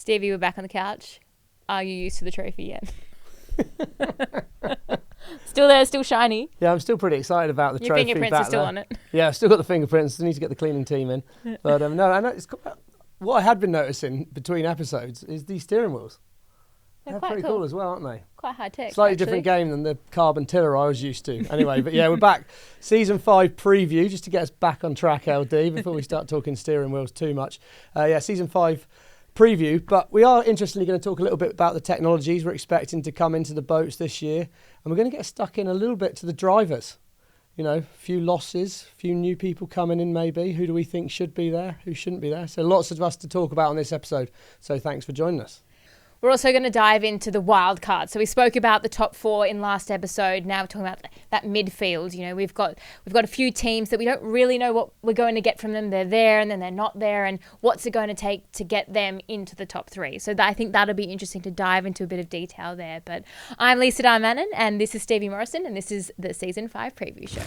Stevie, we're back on the couch. Are you used to the trophy yet? Still there, still shiny. Yeah, I'm still pretty excited about the Your trophy. fingerprints are still on it. Yeah, I've still got the fingerprints. I need to get the cleaning team in. But no, I know what I had been noticing between episodes is these steering wheels. They're quite pretty cool as well, aren't they? Quite high tech. Slightly different game than the carbon tiller I was used to. Anyway, but yeah, we're back. Season 5 preview, just to get us back on track, LD, before we start talking steering wheels too much. Season 5 preview, but we are interestingly going to talk a little bit about the technologies we're expecting to come into the boats this year, and we're going to get stuck in a little bit to the drivers. You know, a few losses, a few new people coming in maybe. Who do we think should be there, who shouldn't be there? So lots of us to talk about on this episode, so thanks for joining us. We're also going to dive into the wildcards. So we spoke about the top 4 in last episode. Now we're talking about that midfield. You know, we've got a few teams that we don't really know what we're going to get from them. They're there and then they're not there, and what's it going to take to get them into the top 3. So I think that'll be interesting to dive into a bit of detail there. But I'm Lisa Darmanin, and this is Stevie Morrison, and this is the Season 5 preview show.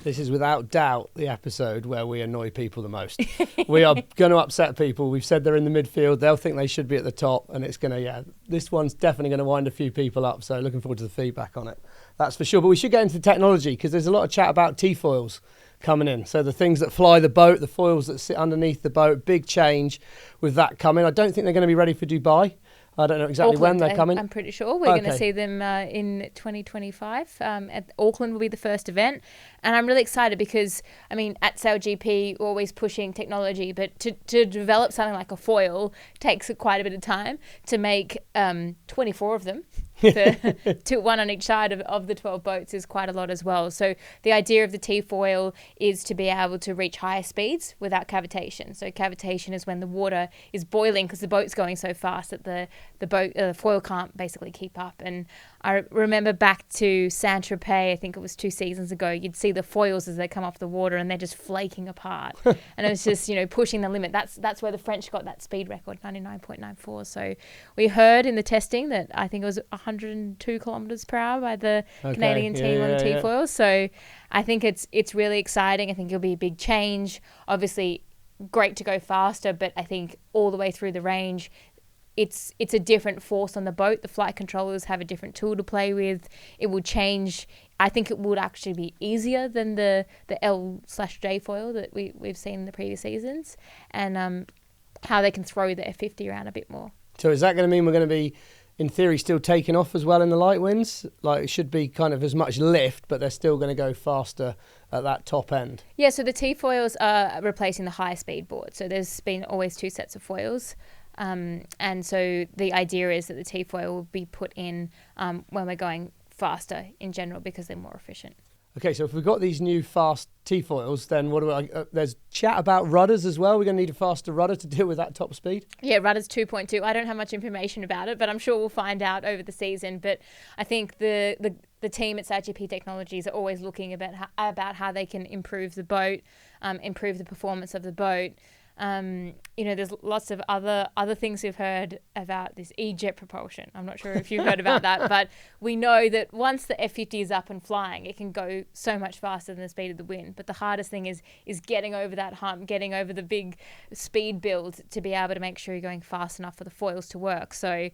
This is without doubt the episode where we annoy people the most. We are going to upset people. We've said they're in the midfield. They'll think they should be at the top, and it's going to, this one's definitely going to wind a few people up. So looking forward to the feedback on it. That's for sure. But we should get into the technology, because there's a lot of chat about T-foils coming in. So the things that fly the boat, the foils that sit underneath the boat, big change with that coming. I don't think they're going to be ready for Dubai. I don't know exactly Auckland, when they're coming. I'm pretty sure we're going to see them in 2025. At Auckland will be the first event. And I'm really excited because, I mean, at SailGP, we're always pushing technology, but to develop something like a foil takes quite a bit of time. To make 24 of them, one on each side of the 12 boats, is quite a lot as well. So the idea of the T-foil is to be able to reach higher speeds without cavitation. So cavitation is when the water is boiling because the boat's going so fast that the foil can't basically keep up. And I remember back to Saint-Tropez, I think it was 2 seasons ago, you'd see the foils as they come off the water and they're just flaking apart. And it was just, pushing the limit. That's where the French got that speed record, 99.94. So we heard in the testing that I think it was 102 kilometres per hour by the Canadian team on the T-foils. So I think it's really exciting. I think it'll be a big change. Obviously, great to go faster, but I think all the way through the range, it's a different force on the boat. The flight controllers have a different tool to play with. It will change. I think it would actually be easier than the L/J foil that we've seen in the previous seasons, and how they can throw the F50 around a bit more. So is that going to mean we're going to be, in theory, still taking off as well in the light winds? Like, it should be kind of as much lift, but they're still going to go faster at that top end. Yeah, so the T-foils are replacing the high-speed board. So there's been always 2 sets of foils. And so the idea is that the T-foil will be put in when we're going faster in general, because they're more efficient. Okay, so if we've got these new fast T-foils, then there's chat about rudders as well. We're going to need a faster rudder to deal with that top speed. Yeah, rudder's 2.2. I don't have much information about it, but I'm sure we'll find out over the season. But I think the team at SailGP Technologies are always looking about how they can improve the boat, improve the performance of the boat. There's lots of other things we've heard about this E-jet propulsion. I'm not sure if you've heard about that, but we know that once the F50 is up and flying, it can go so much faster than the speed of the wind. But the hardest thing is getting over that hump, getting over the big speed build to be able to make sure you're going fast enough for the foils to work. So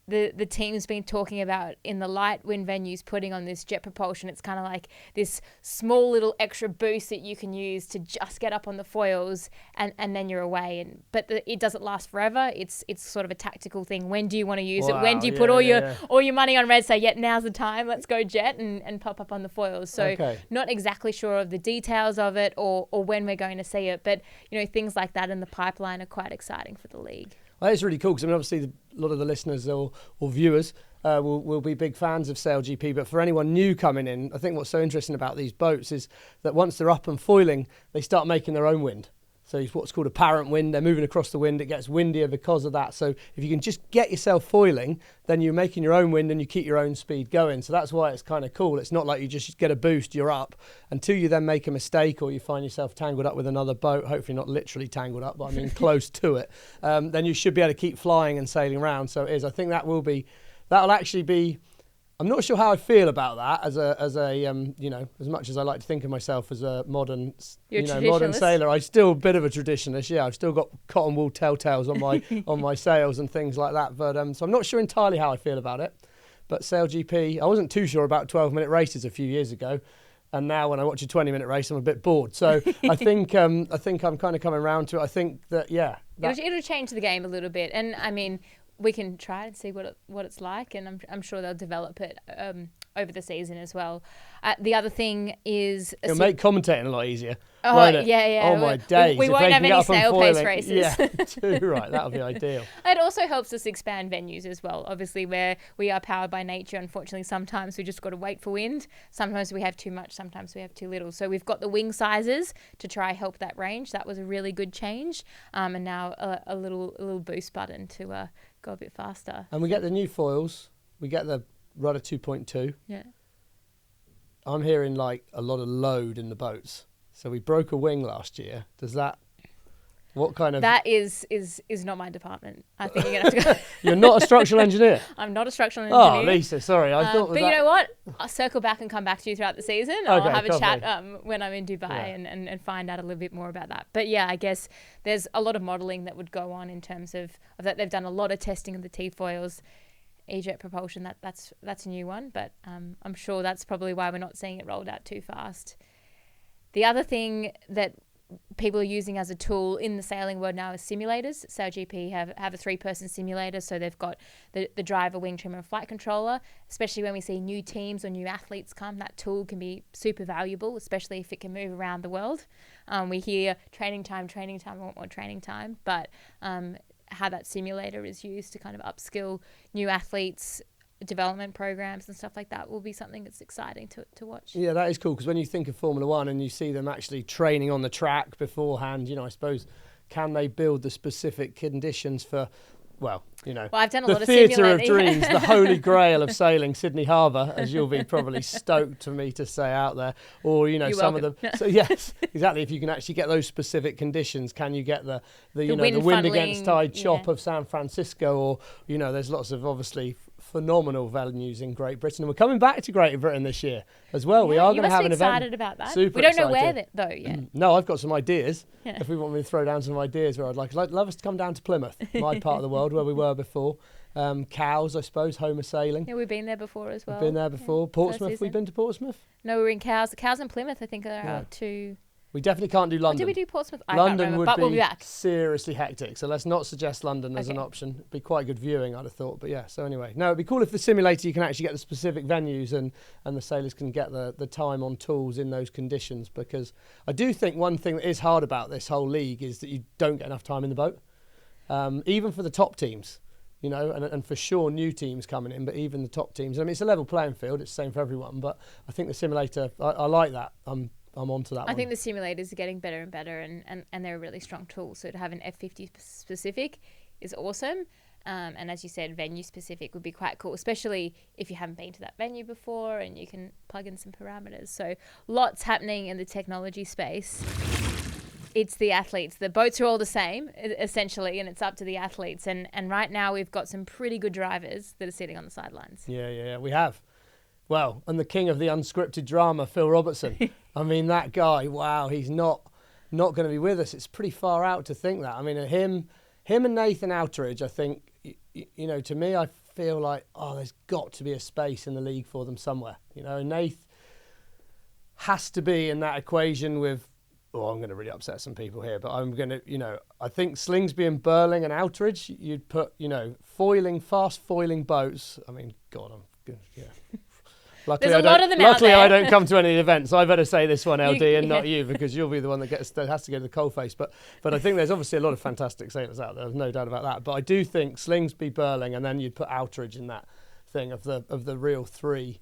the team's been talking about in the light wind venues putting on this jet propulsion. It's kind of like this small little extra boost that you can use to just get up on the foils and then you're away. But it doesn't last forever. It's sort of a tactical thing. When do you want to use it? When do you put all your money on red? Say, now's the time. Let's go jet and pop up on the foils. So not exactly sure of the details of it or when we're going to see it. But things like that in the pipeline are quite exciting for the league. Well, it's really cool because obviously a lot of the listeners or viewers will be big fans of SailGP, but for anyone new coming in, I think what's so interesting about these boats is that once they're up and foiling, they start making their own wind. So it's what's called apparent wind. They're moving across the wind. It gets windier because of that. So if you can just get yourself foiling, then you're making your own wind and you keep your own speed going. So that's why it's kind of cool. It's not like you just get a boost, you're up. Until you then make a mistake or you find yourself tangled up with another boat, hopefully not literally tangled up, but I mean close to it, then you should be able to keep flying and sailing around. So it is. I think that'll actually be I'm not sure how I feel about that as a you know, as much as I like to think of myself as a modern modern sailor, I'm still a bit of a traditionalist. Yeah, I've still got cotton wool telltales on my on my sails and things like that. But so I'm not sure entirely how I feel about it. But SailGP, I wasn't too sure about 12-minute races a few years ago, and now when I watch a 20-minute race, I'm a bit bored. So I think I'm kind of coming around to it. I think that it'll change the game a little bit, and I mean, we can try and see what it's like, and I'm sure they'll develop it over the season as well. The other thing is it'll make commentating a lot easier. Oh, won't it? Yeah. Oh my days! We won't have any sail pace races. Yeah, too right. That'll be ideal. It also helps us expand venues as well. Obviously, where we are powered by nature, unfortunately, sometimes we just got to wait for wind. Sometimes we have too much. Sometimes we have too little. So we've got the wing sizes to try help that range. That was a really good change. And now a little boost button to go a bit faster. And we get the new foils. We get the rudder 2.2. Yeah. I'm hearing like a lot of load in the boats. So we broke a wing last year. Does that? What kind of? That is not my department. I think you're gonna have to go. You're not a structural engineer. I'm not a structural engineer. Oh, Lisa, sorry. I thought. But you know what? I'll circle back and come back to you throughout the season. I'll have a chat when I'm in Dubai and find out a little bit more about that. But yeah, I guess there's a lot of modelling that would go on in terms of that. They've done a lot of testing of the T-foils. E-jet propulsion, that's a new one, but I'm sure that's probably why we're not seeing it rolled out too fast. The other thing that people are using as a tool in the sailing world now is simulators. SailGP have a 3-person simulator, so they've got the driver, wing trimmer, and flight controller. Especially when we see new teams or new athletes come, that tool can be super valuable, especially if it can move around the world. We hear training time, I want more training time, but how that simulator is used to kind of upskill new athletes, development programs and stuff like that will be something that's exciting to watch. Yeah, that is cool, because when you think of Formula One and you see them actually training on the track beforehand, I suppose, can they build the specific conditions for, I've done a lot of theatre of dreams, the holy grail of sailing, Sydney Harbour, as you'll be probably stoked for me to say out there, or some welcome. of them. So yes, exactly. If you can actually get those specific conditions, can you get the wind against tide chop of San Francisco, or there's lots of obviously phenomenal venues in Great Britain, and we're coming back to Great Britain this year as well. Yeah, we are going to have an event. Excited about that. Super we don't know excited. where though yet. No, I've got some ideas. Yeah. If we want me to throw down some ideas where I'd love us to come down to Plymouth, my part of the world where we were before. Cowes, I suppose, home of sailing. Yeah, we've been there before as well. We've been there before. Yeah, Portsmouth, we've been to Portsmouth? No, we were in Cowes. Cowes and Plymouth, I think, are out to... We definitely can't do London. Did we do Portsmouth? I London can't remember, would but be we'll be back. Seriously hectic, so let's not suggest London as an option. It'd be quite good viewing, I'd have thought. But yeah, so anyway. No, it'd be cool if the simulator, you can actually get the specific venues and the sailors can get the time on tools in those conditions, because I do think one thing that is hard about this whole league is that you don't get enough time in the boat. Even for the top teams, and for sure new teams coming in, but even the top teams. I mean, it's a level playing field. It's the same for everyone, but I think the simulator, I like that. I'm onto that one. I think the simulators are getting better and better, and they're a really strong tool. So to have an F50 specific is awesome. And as you said, venue specific would be quite cool, especially if you haven't been to that venue before and you can plug in some parameters. So lots happening in the technology space. It's the athletes. The boats are all the same, essentially, and it's up to the athletes. And right now we've got some pretty good drivers that are sitting on the sidelines. Yeah, we have. Well, and the king of the unscripted drama, Phil Robertson. I mean, that guy, wow, he's not going to be with us. It's pretty far out to think that. I mean, him and Nathan Outteridge, I think, to me, I feel like, there's got to be a space in the league for them somewhere. And Nath has to be in that equation with, I'm going to really upset some people here, but I'm going to, I think Slingsby and Burling and Outteridge, you'd put, fast foiling boats. I mean, God, I'm good, yeah. Luckily, There's a lot of them out there. I don't come to any events, so I better say this one, LD, and not you, because you'll be the one that has to go to the coalface. But I think there's obviously a lot of fantastic sailors out there. There's no doubt about that. But I do think Slingsby, Burling, and then you'd put Outteridge in that thing of the real 3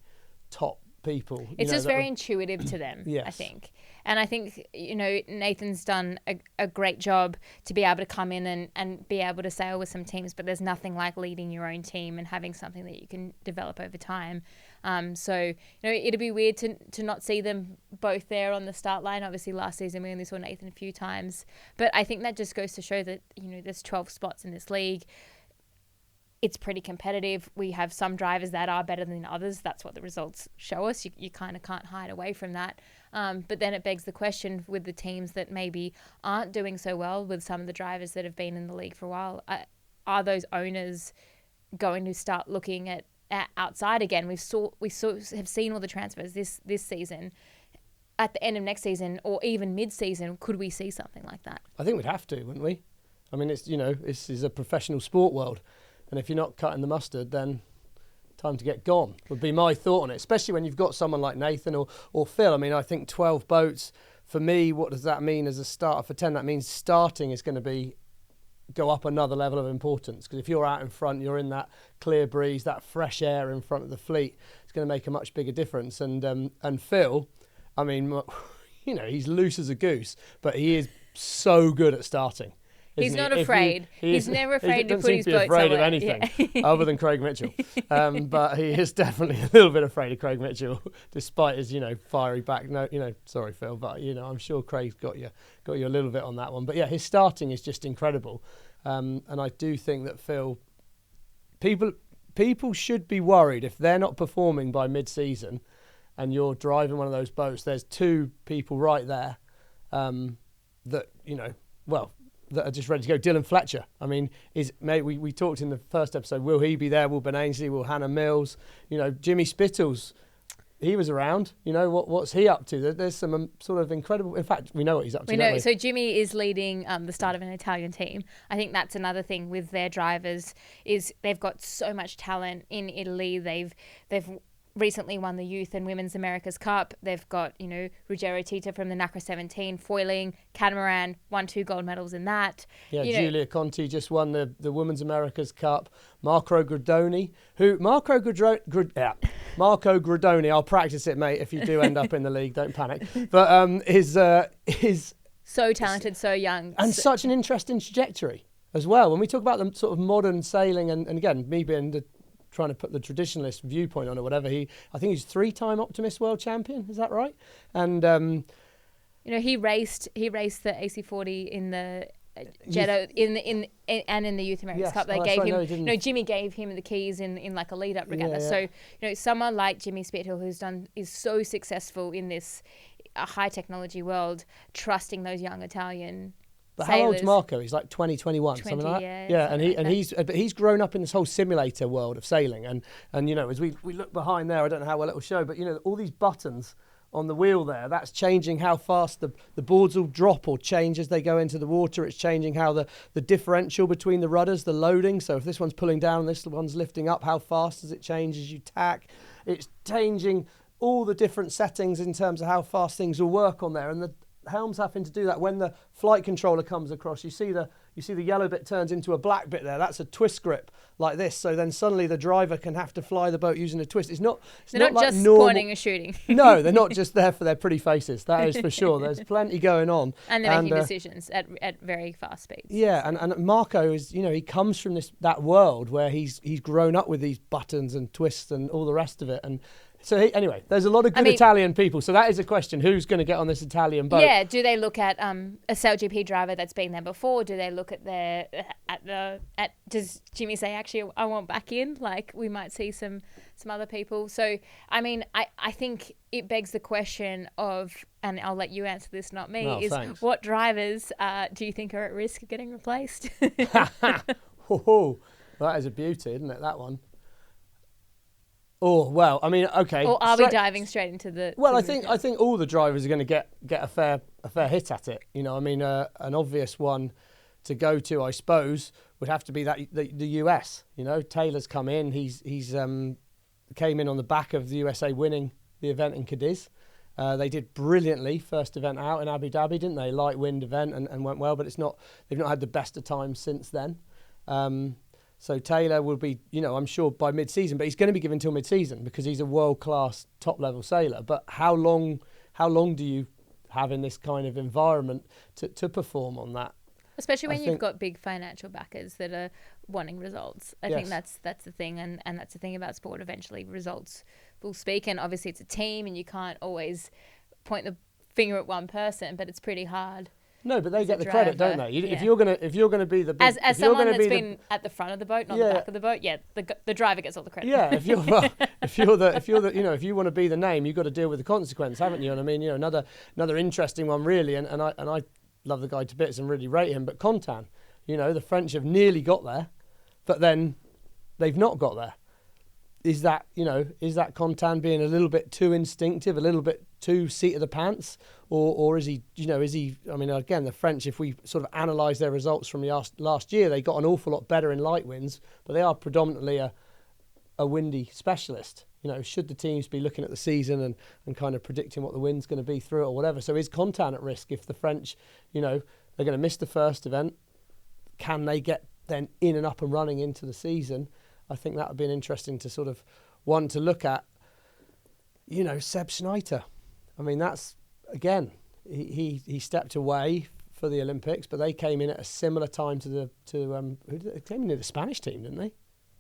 top people. It's just very intuitive to them, yes. I think. And I think, Nathan's done a great job to be able to come in and be able to sail with some teams, but there's nothing like leading your own team and having something that you can develop over time. So, it'd be weird to not see them both there on the start line. Obviously, last season we only saw Nathan a few times. But I think that just goes to show that, there's 12 spots in this league. it's pretty competitive. We have some drivers that are better than others. That's what the results show us. You kind of can't hide away from that. But then it begs the question with the teams that maybe aren't doing so well, with some of the drivers that have been in the league for a while, are those owners going to start looking at outside again? We have seen all the transfers this season. At the end of next season or even mid-season, could we see something like that? I think we'd have to, wouldn't we? I mean, this is a professional sport world. And if you're not cutting the mustard, then time to get gone, would be my thought on it, especially when you've got someone like Nathan or Phil. I mean, I think 12 boats, for me, what does that mean as a starter for 10? That means starting is going to go up another level of importance, because if you're out in front, you're in that clear breeze, that fresh air in front of the fleet, it's going to make a much bigger difference. And Phil, I mean, he's loose as a goose, but he is so good at starting. He's not afraid. He's never afraid to put his boat somewhere. He doesn't seem to be afraid of anything other than Craig Mitchell. But he is definitely a little bit afraid of Craig Mitchell, despite his, fiery back. No, sorry, Phil, but, I'm sure Craig's got you a little bit on that one. But, yeah, his starting is just incredible. And I do think that Phil, people should be worried if they're not performing by mid-season and you're driving one of those boats. There's two people right there that are just ready to go. Dylan Fletcher. I mean, we talked in the first episode, will he be there? Will Ben Ainsley? Will Hannah Mills? Jimmy Spittles, he was around. What's he up to? There's some sort of incredible... In fact, we know what he's up to. We know. So Jimmy is leading the start of an Italian team. I think that's another thing with their drivers, is they've got so much talent in Italy. They've recently won the Youth and Women's America's Cup. They've got, Ruggero Tita from the NACRA 17, foiling, catamaran, won 2 gold medals in that. Yeah, Giulia Conti just won the Women's America's Cup. Marco Gradoni, Marco Gradoni, I'll practice it, mate, if you do end up in the league, don't panic. But is so talented, so young. And such an interesting trajectory as well. When we talk about the sort of modern sailing, and again, me being trying to put the traditionalist viewpoint on it, whatever, I think he's 3-time Optimist world champion, is that right? And he raced the AC40 in the Jetto and in the Youth America's Cup. They gave him, Jimmy gave him the keys in like a lead up regatta. Yeah. So someone like Jimmy Spithill, is so successful in this high technology world, trusting those young Italian. But how old's Marco? He's like 20, 21, something like that. Yeah, and he's grown up in this whole simulator world of sailing, and as we look behind there, I don't know how well it will show, but all these buttons on the wheel there, that's changing how fast the boards will drop or change as they go into the water. It's changing how the differential between the rudders, the loading. So if this one's pulling down and this one's lifting up, how fast does it change as you tack? It's changing all the different settings in terms of how fast things will work on there, and the helm's having to do that. When the flight controller comes across, you see the yellow bit turns into a black bit there. That's a twist grip like this. So then suddenly the driver can have to fly the boat using a twist. They're not like just normal pointing and shooting. No, they're not just there for their pretty faces. That is for sure. There's plenty going on. And they're making decisions at very fast speeds. Yeah, and Marco is, he comes from that world where he's grown up with these buttons and twists and all the rest of it. And so anyway, there's a lot of good Italian people. So that is a question: who's going to get on this Italian boat? Yeah. Do they look at a SailGP driver that's been there before? Do they look at does Jimmy say, actually, I want back in? Like, we might see some other people. So I think it begs the question of, and I'll let you answer this, not me. Thanks. What drivers do you think are at risk of getting replaced? Oh, that is a beauty, isn't it? That one. Oh, well, okay. Or are we diving straight into the... Well, I think all the drivers are going to get a fair hit at it. An obvious one to go to, I suppose, would have to be the US. Taylor's come in. He's came in on the back of the USA winning the event in Cadiz. They did brilliantly first event out in Abu Dhabi, didn't they? Light wind event and went well, but they've not had the best of times since then. So Taylor will be, I'm sure by mid-season, but he's going to be given till mid-season because he's a world-class top-level sailor. But how long do you have in this kind of environment to perform on that? Especially when you've got big financial backers that are wanting results. I think that's the thing, and that's the thing about sport. Eventually, results will speak, and obviously it's a team, and you can't always point the finger at one person, but it's pretty hard. No, but they get the driver. credit, don't they? If you're gonna be the big, as someone that's been at the front of the boat, not the back of the boat, the driver gets all the credit. Yeah, if you're the if you want to be the name, you've got to deal with the consequence, haven't you? And I mean, another interesting one really, and I love the guy to bits and really rate him, but Contan, the French have nearly got there, but then they've not got there. Is that Contan being a little bit too instinctive, a little bit too seat of the pants, or is he? I mean, again, the French, if we sort of analyse their results from last year, they got an awful lot better in light winds, but they are predominantly a windy specialist. Should the teams be looking at the season and kind of predicting what the wind's going to be through it or whatever? So is Contan at risk if the French, they're going to miss the first event? Can they get then in and up and running into the season? I think that would be an interesting to sort of one to look at. Seb Schneider. I mean, that's again, he stepped away for the Olympics, but they came in at a similar time to they came in the Spanish team, didn't they?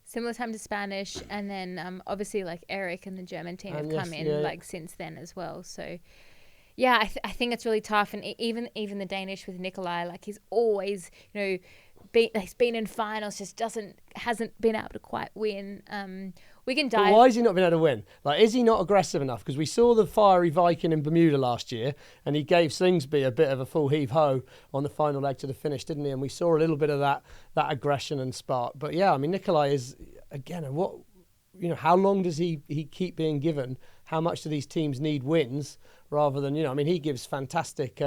Similar time to Spanish, and then obviously like Eric and the German team have come in since then as well. So yeah, I think it's really tough, and even the Danish with Nikolai, like he's always he's been in finals, just hasn't been able to quite win. We can dive. But why has he not been able to win? Like, is he not aggressive enough? Because we saw the fiery Viking in Bermuda last year, and he gave Slingsby a bit of a full heave-ho on the final leg to the finish, didn't he? And we saw a little bit of that aggression and spark. But yeah, I mean, Nikolai is again, how long does he keep being given? How much do these teams need wins rather than I mean, he gives fantastic.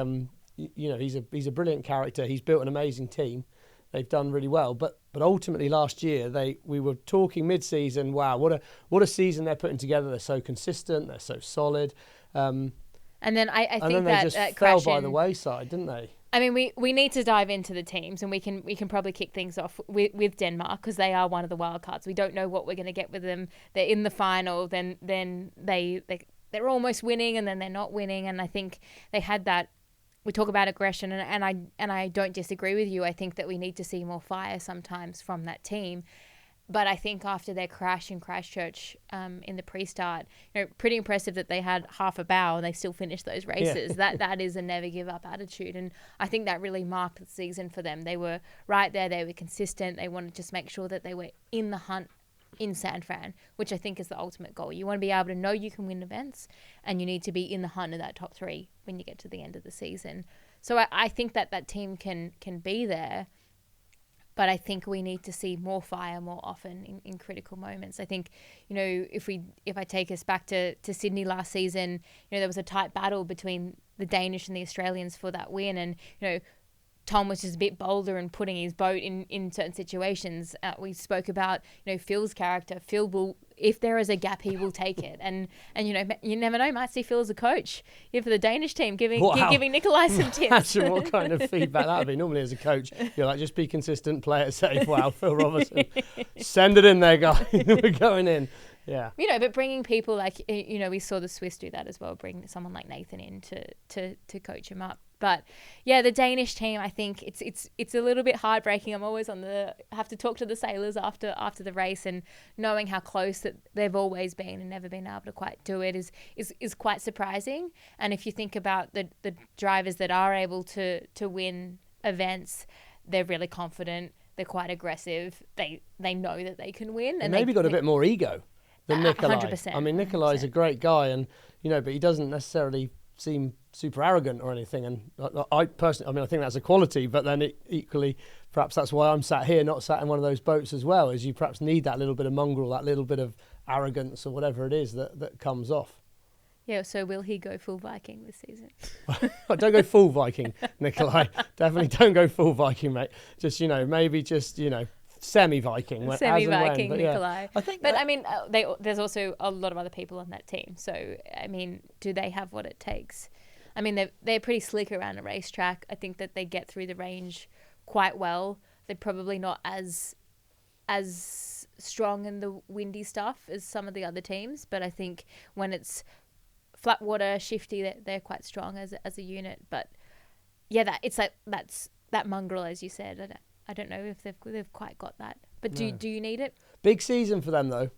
He's a brilliant character. He's built an amazing team. They've done really well, but ultimately last year we were talking mid-season. Wow, what a season they're putting together! They're so consistent, they're so solid. And then I think they just fell by the wayside, didn't they? I mean, we need to dive into the teams, and we can probably kick things off with Denmark because they are one of the wildcards. We don't know what we're going to get with them. They're in the final, then they're almost winning, and then they're not winning. And I think they had that. We talk about aggression, and I don't disagree with you. I think that we need to see more fire sometimes from that team. But I think after their crash in Christchurch in the pre-start, pretty impressive that they had half a bow and they still finished those races. Yeah. That is a never give up attitude, and I think that really marked the season for them. They were right there. They were consistent. They wanted to just make sure that they were in the hunt in San Fran, which I think is the ultimate goal. You want to be able to know you can win events, and you need to be in the hunt of that top three when you get to the end of the season. So I think that team can be there, but I think we need to see more fire more often in critical moments. I think, if I take us back to Sydney last season, there was a tight battle between the Danish and the Australians for that win, and Tom was just a bit bolder and putting his boat in certain situations. We spoke about, Phil's character. Phil will, if there is a gap, he will take it. And you never know, might see Phil as a coach here for the Danish team, giving Nikolai some tips. Imagine what kind of feedback that would be. Normally as a coach, you're like, just be consistent, play it safe. Wow, Phil Robertson. Send it in there, guys. We're going in. Yeah. But bringing people like, we saw the Swiss do that as well, bring someone like Nathan in to coach him up. But yeah, the Danish team, I think it's a little bit heartbreaking. I'm always have to talk to the sailors after the race, and knowing how close that they've always been and never been able to quite do it is quite surprising. And if you think about the drivers that are able to win events, they're really confident. They're quite aggressive. They know that they can win. And maybe got a bit more ego than Nikolai. 100%. I mean, Nikolai's a great guy, and but he doesn't necessarily seem super arrogant or anything. And I personally, I think that's a quality, but then equally, perhaps that's why I'm sat here, not sat in one of those boats as well, is you perhaps need that little bit of mongrel, that little bit of arrogance or whatever it is that comes off. Yeah, so will he go full Viking this season? Don't go full Viking, Nikolai. Definitely don't go full Viking, mate. Just, maybe just, semi-Viking. Semi-Viking, Nikolai. Yeah. There's also a lot of other people on that team. So, do they have what it takes? They're pretty slick around a racetrack. I think that they get through the range quite well. They're probably not as strong in the windy stuff as some of the other teams, but I think when it's flat water, shifty, they're quite strong as a unit. But yeah, that's that mongrel, as you said. I don't know if they've quite got that. But do you need it? Big season for them though.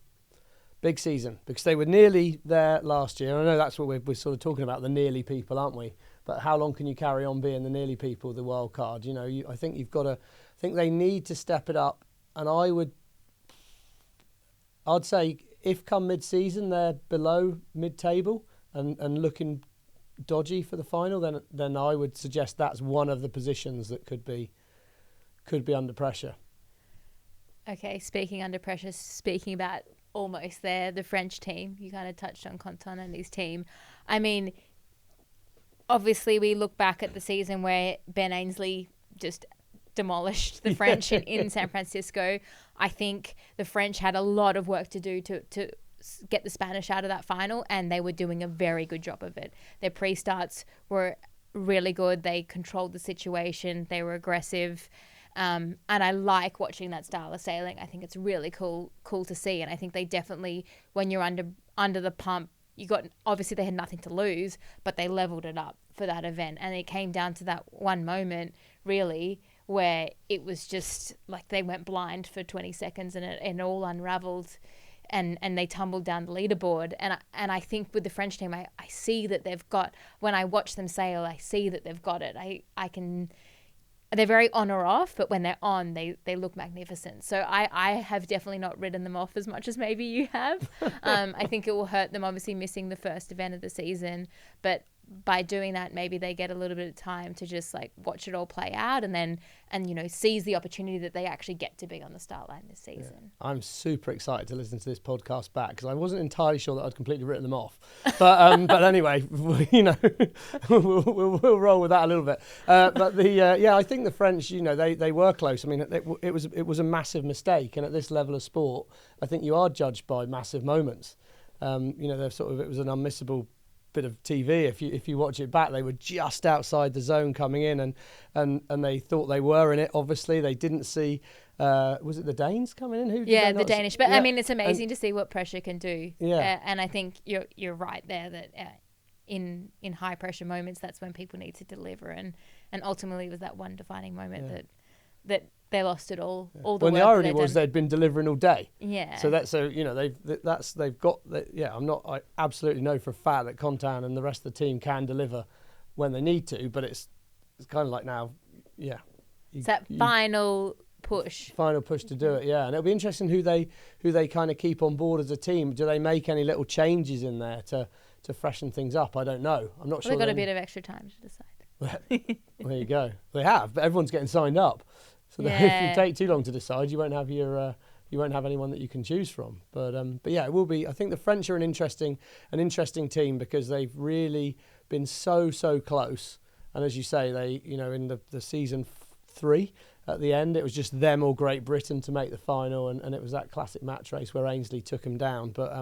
Big season, because they were nearly there last year. I know that's what we're sort of talking about, the nearly people, aren't we? but how long can you carry on being the nearly people, the wild card? You know, I think you've got to. I think they need to step it up, and I'd say if come mid-season they're below mid-table and looking dodgy for the final, then I would suggest that's one of the positions that could be under pressure. Okay, speaking under pressure, speaking about almost there, the French team, you kind of touched on Conton and his team. I mean, obviously we look back at the season where Ben Ainsley just demolished the French in San Francisco. I think the French had a lot of work to do to get the Spanish out of that final, and they were doing a very good job of it. Their pre-starts were really good. They controlled the situation. They were aggressive. And I like watching that style of sailing. I think it's really cool to see. And I think they definitely, when you're under the pump, obviously they had nothing to lose, but they leveled it up for that event. And it came down to that one moment, really, where it was just like they went blind for 20 seconds and it all unraveled. And they tumbled down the leaderboard. And I think with the French team, I see that they've got, when I watch them sail, I see that they've got it. They're very on or off, but when they're on, they look magnificent. So I have definitely not ridden them off as much as maybe you have. I think it will hurt them, obviously, missing the first event of the season. But by doing that, maybe they get a little bit of time to just like watch it all play out and seize the opportunity that they actually get to be on the start line this season. Yeah. I'm super excited to listen to this podcast back because I wasn't entirely sure that I'd completely written them off. But anyway, we'll roll with that a little bit. I think the French, they were close. I mean, it was a massive mistake, and at this level of sport, I think you are judged by massive moments. It was an unmissable bit of TV. If you watch it back, they were just outside the zone coming in, and they thought they were in it. Obviously, they didn't see. Was it the Danes coming in? The Danish. But I mean, it's amazing to see what pressure can do. Yeah. And I think you're right there that in high pressure moments, that's when people need to deliver, and ultimately it was that one defining moment that they lost it all. Yeah. All the when work the irony was they'd been delivering all day. Yeah. So they've got. I absolutely know for a fact that Contan and the rest of the team can deliver when they need to, but it's kind of like now, It's that final push to do it, and it'll be interesting who they kind of keep on board as a team. Do they make any little changes in there to freshen things up? I don't know. I'm not sure. They've got a bit of extra time to decide. Well, there you go. They have, but everyone's getting signed up. So if you take too long to decide, you won't have anyone that you can choose from. But it will be. I think the French are an interesting team because they've really been so close. And as you say, they in the season 3 at the end, it was just them or Great Britain to make the final, and it was that classic match race where Ainsley took them down. But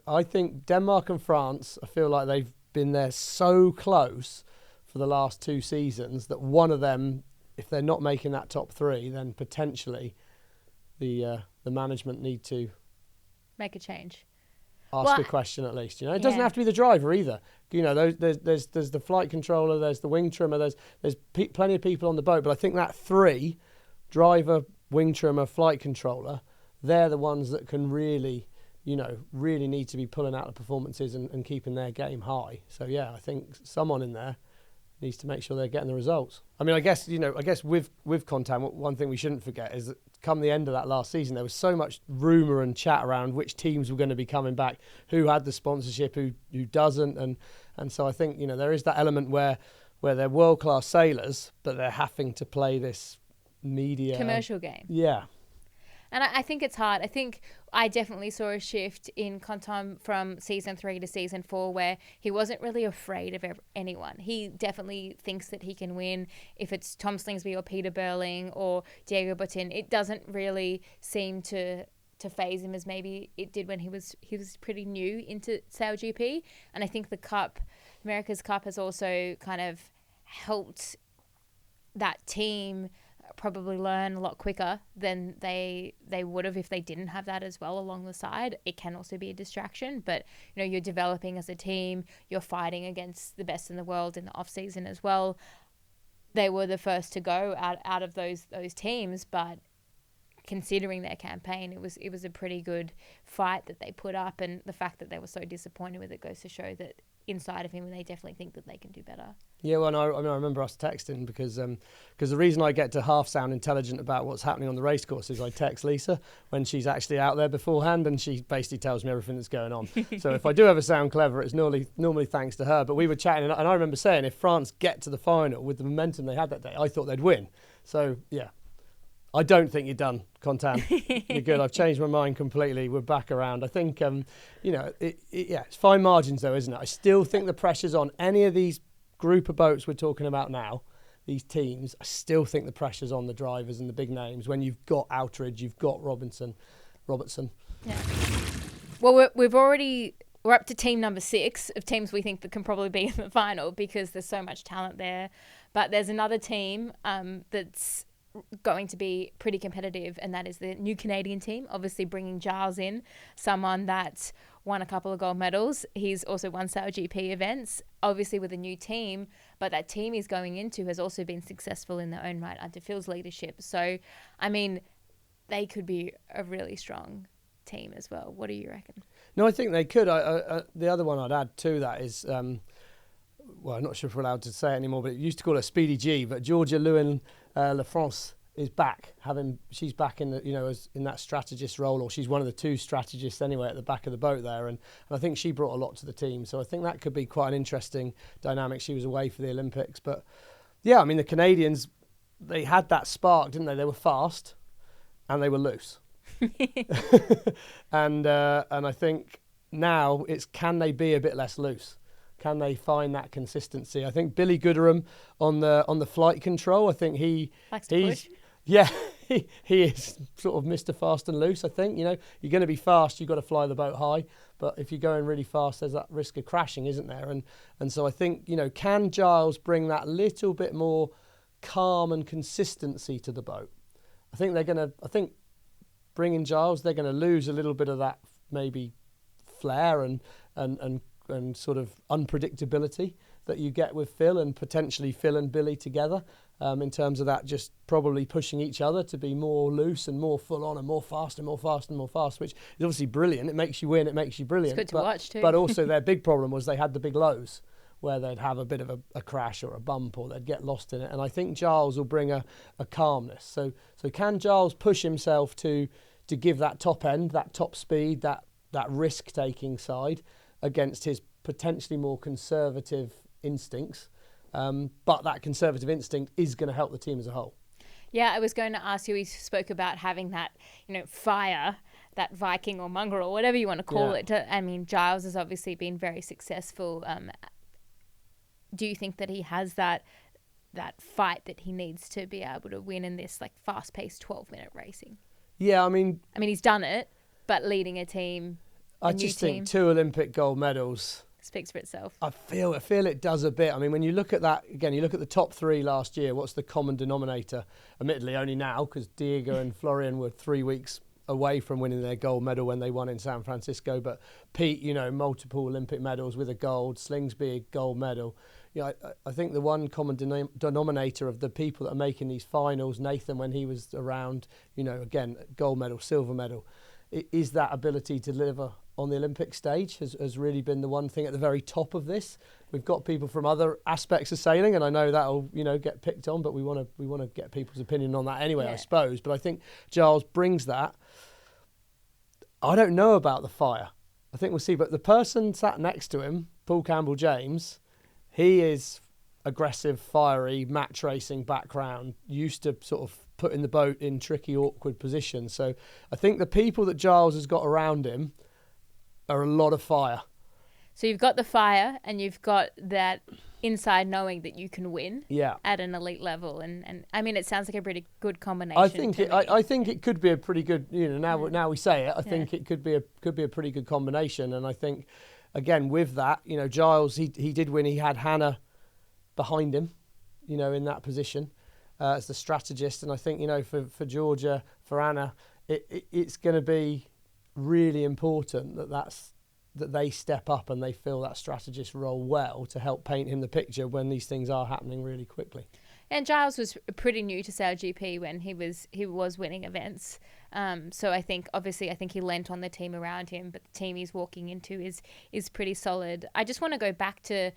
I think Denmark and France, I feel like they've been there so close for the last 2 seasons that one of them, if they're not making that top 3, then potentially the management need to make a change. Ask a question at least. It doesn't have to be the driver either. There's the flight controller, there's the wing trimmer, there's plenty of people on the boat. But I think that 3, driver, wing trimmer, flight controller, they're the ones that can really need to be pulling out the performances and keeping their game high. So I think someone in there needs to make sure they're getting the results. I mean, I guess with Contan, one thing we shouldn't forget is that come the end of that last season, there was so much rumour and chat around which teams were going to be coming back, who had the sponsorship, who doesn't, and so I think there is that element where they're world-class sailors, but they're having to play this media commercial game. Yeah. And I think it's hard. I think I definitely saw a shift in Contan from season 3 to season 4 where he wasn't really afraid of anyone. He definitely thinks that he can win. If it's Tom Slingsby or Peter Burling or Diego Botin, it doesn't really seem to phase him as maybe it did when he was pretty new into SailGP. And I think the Cup, America's Cup, has also kind of helped that team probably learn a lot quicker than they would have if they didn't have that as well along the side. It can also be a distraction, but you're developing as a team, you're fighting against the best in the world in the off season as well. They were the first to go out of those teams, but considering their campaign, it was a pretty good fight that they put up, and the fact that they were so disappointed with it goes to show that inside of him, and they definitely think that they can do better. Yeah, well, I remember us texting because the reason I get to half sound intelligent about what's happening on the race course is I text Lisa when she's actually out there beforehand, and she basically tells me everything that's going on. So if I do ever sound clever, it's normally thanks to her. But we were chatting, and I remember saying if France get to the final with the momentum they had that day, I thought they'd win. So yeah, I don't think you're done, Contan. You're good. I've changed my mind completely. We're back around. I think it's fine margins though, isn't it? I still think the pressure's on any of these group of boats we're talking about now, these teams. I still think the pressure's on the drivers and the big names when you've got Outridge, you've got Robertson. Yeah. Well, we're up to team number 6 of teams we think that can probably be in the final because there's so much talent there. But there's another team that's going to be pretty competitive, and that is the new Canadian team, obviously bringing Giles in, someone that won a couple of gold medals. He's also won SailGP events, obviously with a new team, but that team he's going into has also been successful in their own right under Phil's leadership. So, I mean, they could be a really strong team as well. What do you reckon? No, I think they could. The other one I'd add to that is, well, I'm not sure if we're allowed to say it anymore, but it used to call her Speedy G, but Georgia Lewin La France is back. She's back in in that strategist role, or she's one of the 2 strategists anyway at the back of the boat there, and I think she brought a lot to the team. So I think that could be quite an interesting dynamic. She was away for the Olympics, but yeah, I mean the Canadians, they had that spark, didn't they? They were fast and they were loose, and I think now it's can they be a bit less loose? Can they find that consistency? I think Billy Gooderham on the flight control, I think he's push. Yeah, he is sort of Mr. Fast and Loose. I think you're going to be fast, you've got to fly the boat high, but if you're going really fast, there's that risk of crashing, isn't there? And so I think can Giles bring that little bit more calm and consistency to the boat? I think bringing Giles, they're going to lose a little bit of that maybe flair and sort of unpredictability that you get with Phil, and potentially Phil and Billy together, in terms of that just probably pushing each other to be more loose and more full on and more fast and more fast and more fast, which is obviously brilliant. It makes you win, it makes you brilliant. It's good to watch too. But also their big problem was they had the big lows where they'd have a bit of a crash or a bump, or they'd get lost in it. And I think Giles will bring a calmness. So can Giles push himself to give that top end, that top speed, that risk-taking side against his potentially more conservative instincts, but that conservative instinct is going to help the team as a whole. Yeah, I was going to ask you, we spoke about having that, fire, that Viking or mongrel or whatever you want to call it. I mean, Giles has obviously been very successful. Do you think that he has that fight that he needs to be able to win in this like fast-paced 12-minute racing? Yeah, I mean, he's done it, but leading a team, I just think 2 Olympic gold medals speaks for itself. I feel it does a bit. I mean, when you look at that, again, you look at the top 3 last year, what's the common denominator? Admittedly, only now, because Diego and Florian were 3 weeks away from winning their gold medal when they won in San Francisco. But Pete, multiple Olympic medals with a gold, Slingsby, a gold medal. I think the one common denominator of the people that are making these finals, Nathan, when he was around, again, gold medal, silver medal, is that ability to deliver on the Olympic stage has really been the one thing at the very top of this. We've got people from other aspects of sailing, and I know that'll get picked on, but we want to get people's opinion on that anyway, I suppose. But I think Giles brings that. I don't know about the fire. I think we'll see. But the person sat next to him, Paul Campbell-James, he is aggressive, fiery, match racing background, used to sort of putting the boat in tricky, awkward positions. So I think the people that Giles has got around him are a lot of fire. So you've got the fire and you've got that inside knowing that you can win at an elite level. And I mean, it sounds like a pretty good combination. I think it could be a pretty good, now we say it, I think it could be a pretty good combination. And I think, again, with that, Giles, he did win. He had Hannah behind him, in that position as the strategist. And I think, for Georgia, for Anna, it's going to be really important that they step up and they fill that strategist role well to help paint him the picture when these things are happening really quickly. And Giles was pretty new to SailGP when he was winning events. So I think he lent on the team around him, but the team he's walking into is pretty solid. I just want to go back to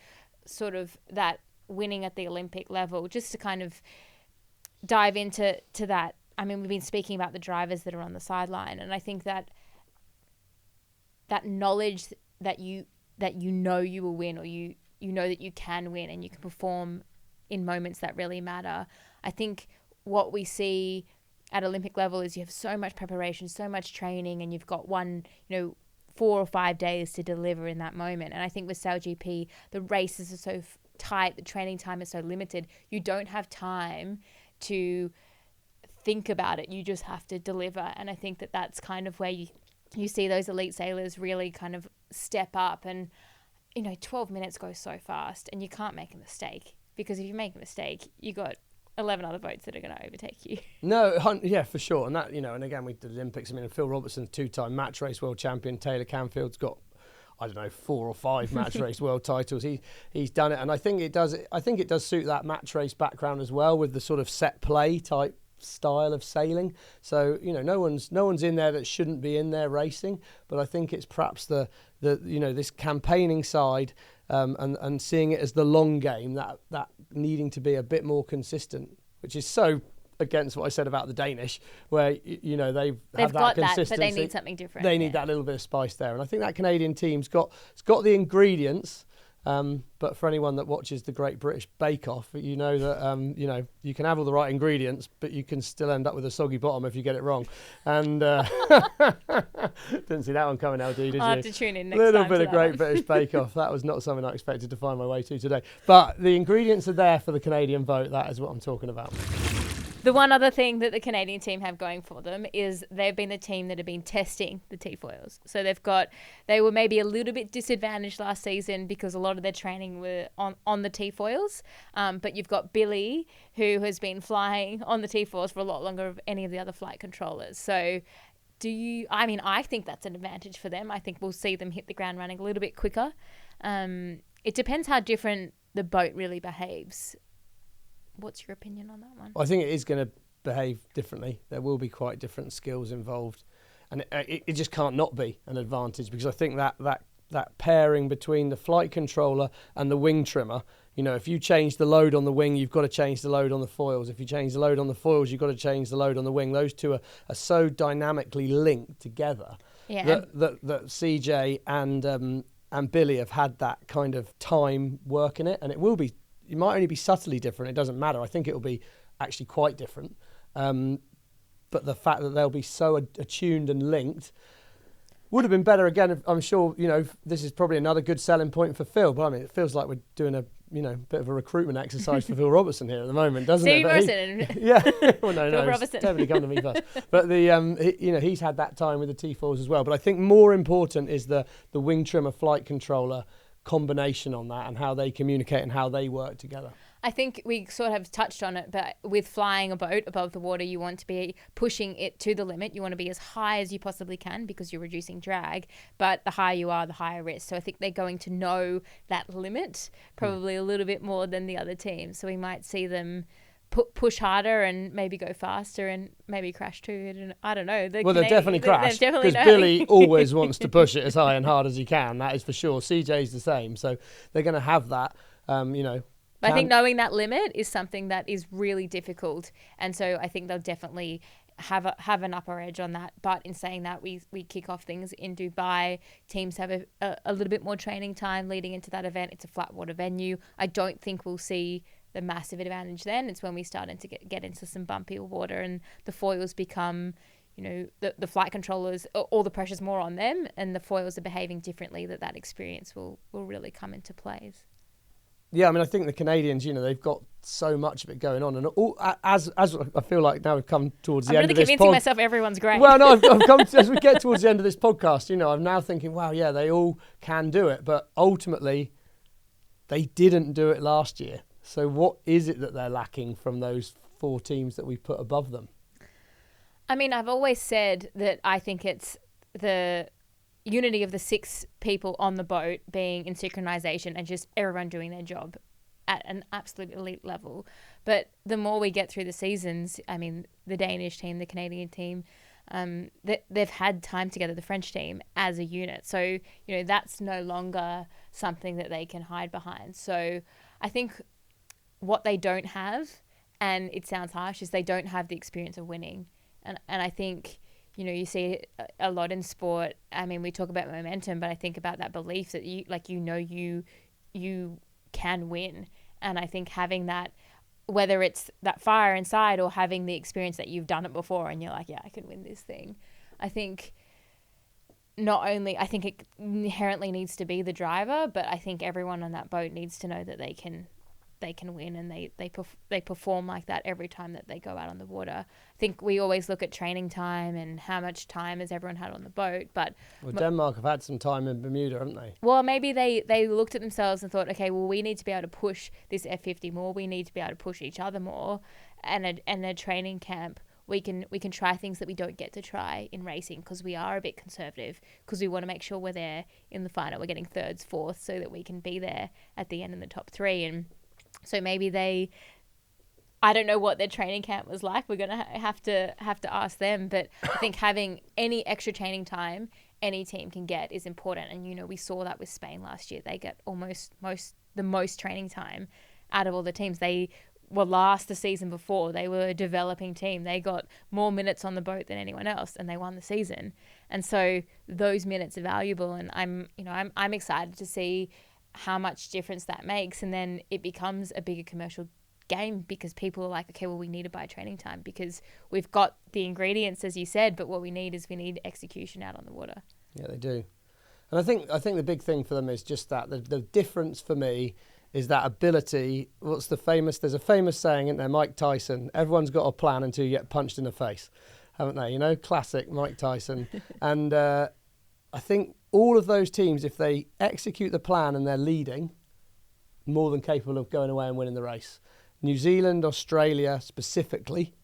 sort of that winning at the Olympic level, just to kind of dive into that. I mean, we've been speaking about the drivers that are on the sideline, and I think that knowledge that you know you will win, or you know that you can win and you can perform in moments that really matter. I think what we see at Olympic level is you have so much preparation, so much training, and you've got 4 or 5 days to deliver in that moment. And I think with SailGP, the races are so tight, the training time is so limited, you don't have time to think about it. You just have to deliver. And I think that that's kind of where you see those elite sailors really kind of step up. And 12 minutes goes so fast, and you can't make a mistake, because if you make a mistake, you got 11 other boats that are going to overtake you. No, yeah, for sure. And that, and again, we did the Olympics. I mean, Phil Robertson's 2-time match race world champion. Taylor Canfield's got, 4 or 5 match race world titles. He's done it, and I think it does suit that match race background as well, with the sort of set play type style of sailing. So no one's in there that shouldn't be in there racing, but I think it's perhaps the this campaigning side, and seeing it as the long game, that needing to be a bit more consistent, which is so against what I said about the Danish, where they've had got that consistency, but they need something different. They need that little bit of spice there, and I think that Canadian team's got the ingredients. But for anyone that watches the Great British Bake Off, you know that you can have all the right ingredients, but you can still end up with a soggy bottom if you get it wrong. And didn't see that one coming, LD, did you? I'll have to tune in next time. Little bit of Great British Bake Off. That was not something I expected to find my way to today. But the ingredients are there for the Canadian boat. That is what I'm talking about. The one other thing that the Canadian team have going for them is they've been the team that have been testing the T-foils. So they were maybe a little bit disadvantaged last season because a lot of their training were on the T-foils. But you've got Billy, who has been flying on the T-foils for a lot longer of any of the other flight controllers. So I think that's an advantage for them. I think we'll see them hit the ground running a little bit quicker. It depends how different the boat really behaves. What's your opinion on that one? I think it is going to behave differently. There will be quite different skills involved, and it just can't not be an advantage, because I think that pairing between the flight controller and the wing trimmer, if you change the load on the wing, you've got to change the load on the foils. If you change the load on the foils, you've got to change the load on the wing. Those two are so dynamically linked together that CJ and Billy have had that kind of time working it, and it might only be subtly different. It doesn't matter. I think it will be actually quite different. But the fact that they'll be so attuned and linked would have been better. Again, I'm sure, this is probably another good selling point for Phil. But I mean, it feels like we're doing a bit of a recruitment exercise for Phil Robertson here at the moment, doesn't Stevie it? Morrison. Yeah. Well, no, Phil Robertson. Definitely come to me first. But he's had that time with the T-foils as well. But I think more important is the wing trimmer flight controller combination on that, and how they communicate and how they work together. I think we sort of have touched on it, but with flying a boat above the water, you want to be pushing it to the limit. You want to be as high as you possibly can, because you're reducing drag, but the higher you are, the higher risk. So I think they're going to know that limit probably a little bit more than the other teams. So we might see them push harder and maybe go faster and maybe crash too. And I don't know. They'll definitely crash, because Billy always wants to push it as high and hard as he can. That is for sure. CJ's the same. So they're going to have that, But I think knowing that limit is something that is really difficult. And so I think they'll definitely have an upper edge on that. But in saying that, we kick off things in Dubai. Teams have a little bit more training time leading into that event. It's a flat water venue. I don't think we'll see the massive advantage then. It's when we start to get into some bumpier water and the foils become, the flight controllers, all the pressure's more on them, and the foils are behaving differently, that experience will really come into plays. Yeah, I mean, I think the Canadians, they've got so much of it going on, and as I feel like now we've come towards the end of this. I'm really convincing myself everyone's great. Well, no, I've come as we get towards the end of this podcast. I'm now thinking, wow, yeah, they all can do it, but ultimately, they didn't do it last year. So what is it that they're lacking from those 4 teams that we put above them? I mean, I've always said that I think it's the unity of the 6 people on the boat being in synchronization and just everyone doing their job. at an absolute elite level. But the more we get through the seasons, I mean, the Danish team, the Canadian team, they've had time together, the French team, as a unit. So, you know, that's no longer something that they can hide behind. So I think what they don't have, and it sounds harsh, is they don't have the experience of winning. And I think, you know, you see a lot in sport. I mean, we talk about momentum, but I think about that belief that you can win. And I think having that, whether it's that fire inside or having the experience that you've done it before and you're like, yeah, I can win this thing. I think it inherently needs to be the driver, but I think everyone on that boat needs to know that they can win, and they perform like that every time that they go out on the water. I think we always look at training time and how much time has everyone had on the boat, but Denmark have had some time in Bermuda, haven't they? Well, maybe they looked at themselves and thought, okay, well, we need to be able to push this F50 more. We need to be able to push each other more, and a training camp. We can try things that we don't get to try in racing because we are a bit conservative, because we want to make sure we're there in the final. We're getting thirds, fourths, so that we can be there at the end in the top three. And so maybe I don't know what their training camp was like. We're gonna have to ask them. But I think having any extra training time any team can get is important. And you know, we saw that with Spain last year. They get the most training time out of all the teams. They were last the season before. They were a developing team. They got more minutes on the boat than anyone else, and they won the season. And so those minutes are valuable. And I'm excited to see how much difference that makes, and then it becomes a bigger commercial game because people are like, okay, well, we need to buy training time because we've got the ingredients, as you said, but what we need execution out on the water. Yeah, they do. And I think the big thing for them is just that the difference for me is that ability. There's a famous saying, isn't there, Mike Tyson, everyone's got a plan until you get punched in the face, haven't they? You know, classic Mike Tyson. And I think all of those teams, if they execute the plan and they're leading, more than capable of going away and winning the race. New Zealand, Australia specifically,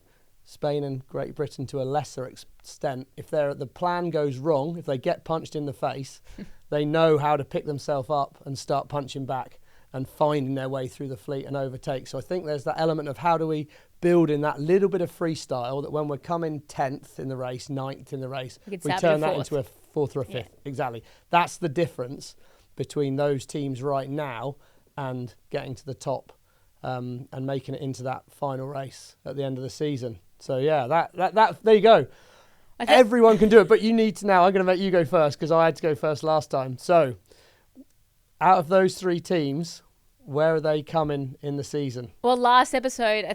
Spain and Great Britain to a lesser extent, if the plan goes wrong, if they get punched in the face, they know how to pick themselves up and start punching back and finding their way through the fleet and overtake. So I think there's that element of how do we build in that little bit of freestyle that when we're coming 10th in the race, 9th in the race, we turn that into a 4th or a 5th. Yeah. Exactly. That's the difference between those teams right now and getting to the top and making it into that final race at the end of the season. So yeah, that there you go. Everyone can do it, but you need to now. I'm going to make you go first because I had to go first last time. So out of those three teams, where are they coming in the season? Well, last episode,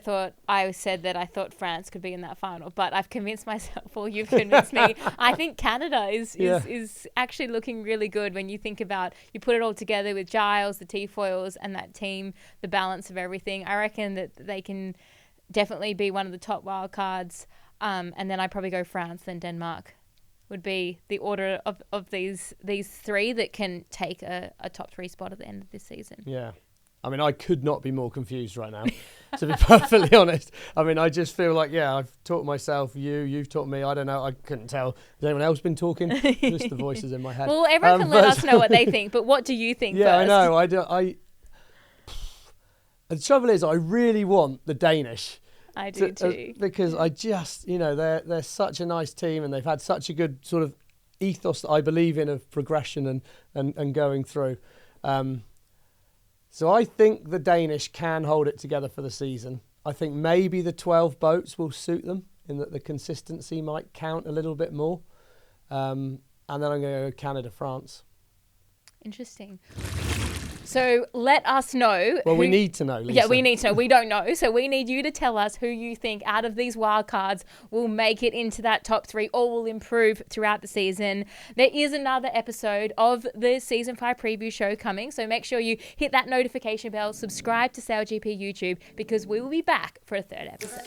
I said that I thought France could be in that final, but I've convinced myself, or you've convinced me. I think Canada is actually looking really good when you think about, you put it all together with Giles, the T-foils, and that team, the balance of everything. I reckon that they can definitely be one of the top wildcards. And then I'd probably go France, then Denmark would be the order of these three that can take a top three spot at the end of this season. Yeah. I mean, I could not be more confused right now, to be perfectly honest. I mean, I just feel like, I've taught myself, you've taught me, I don't know, I couldn't tell. Has anyone else been talking? Just the voices in my head. Well, everyone can let us know what they think, but what do you think first? I know. The trouble is, I really want the Danish. I do too. Because I just, they're such a nice team and they've had such a good sort of ethos that I believe in of progression and going through. So I think the Danish can hold it together for the season. I think maybe the 12 boats will suit them in that the consistency might count a little bit more. And then I'm going to go Canada, France. Interesting. So let us know. Well, we need to know, Lisa. Yeah, we need to know. We don't know. So we need you to tell us who you think out of these wildcards will make it into that top three or will improve throughout the season. There is another episode of the Season 5 preview show coming. So make sure you hit that notification bell, subscribe to SailGP YouTube, because we will be back for a third episode.